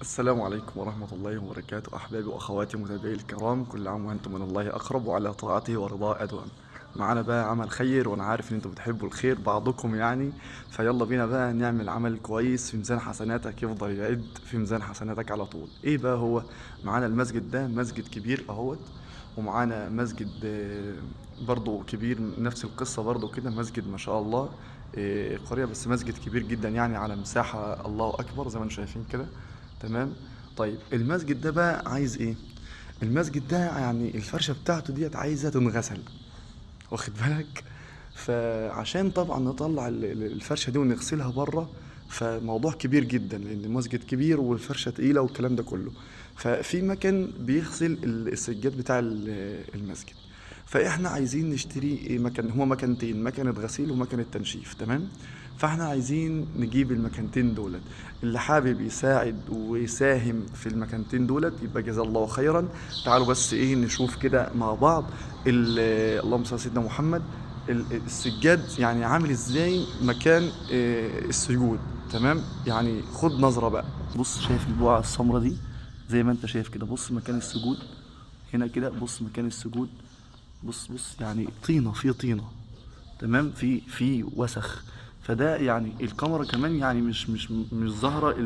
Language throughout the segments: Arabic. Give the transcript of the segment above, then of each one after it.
السلام عليكم ورحمة الله وبركاته، أحبابي وأخواتي متابعي الكرام، كل عام وأنتم من الله أقرب وعلى طاعته ورضاه أدوم. معانا بقى عمل خير، وأنا عارف إن أنتم بتحبوا الخير بعضكم يعني، فيلا بينا بقى نعمل عمل كويس في ميزان حسناتك، يفضل يعد في ميزان حسناتك على طول. إيه بقى هو؟ معانا المسجد ده مسجد كبير أهوت، ومعانا مسجد برضو كبير، نفس القصة برضو كده، مسجد ما شاء الله. قرية بس مسجد كبير جدا يعني، على مساحة الله أكبر زي ما انتم شايفين كده. تمام. طيب المسجد ده بقى عايز ايه؟ المسجد ده يعني الفرشة بتاعته ديت عايزة تنغسل، واخد بالك؟ فعشان طبعا نطلع الفرشة دي ونغسلها بره، فموضوع كبير جدا، لان المسجد كبير والفرشة تقيلة والكلام ده كله. ففي مكان بيغسل السجاد بتاع المسجد، فاحنا عايزين نشتري مكان، هما مكانتين، مكنة غسيل ومكنة تنشيف. تمام. فاحنا عايزين نجيب المكانتين دولت. اللي حابب يساعد ويساهم في المكانتين دولت يبقى جزاه الله خيرا. تعالوا بس ايه نشوف كده مع بعض. اللهم صل على سيدنا محمد. السجاد يعني عامل ازاي مكان السجود. تمام. يعني خد نظرة بقى، بص شايف البقعة السمرة دي؟ زي ما انت شايف كده، بص مكان السجود هنا كده، بص مكان السجود، بص يعني طينة في طينة. تمام. في وسخ. فده يعني الكاميرا كمان يعني مش ظاهرة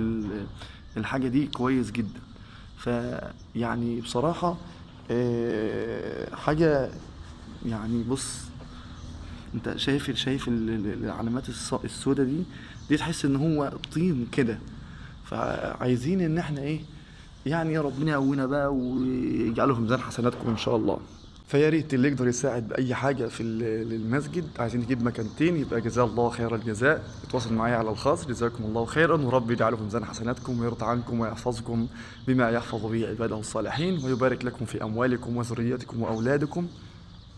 الحاجة دي كويس جدا. فيعني بصراحة حاجة يعني. بص انت شايف العلامات السوداء دي تحس ان هو طين كده. فعايزين ان احنا ايه يعني، يا ربنا يقوينا بقى ويجعله في ميزان حسناتكم ان شاء الله. فيا ريت اللي يقدر يساعد باي حاجه في المسجد. عايزين نجيب مكانتين، يبقى جزاه الله خير الجزاء. اتواصل معايا على الخاص. جزاكم الله خيرا، ورب يجعله في ميزان حسناتكم ويرضى عنكم ويحفظكم بما يحفظ به عباده الصالحين، ويبارك لكم في اموالكم وذريتكم واولادكم.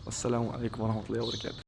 والسلام عليكم ورحمه الله وبركاته.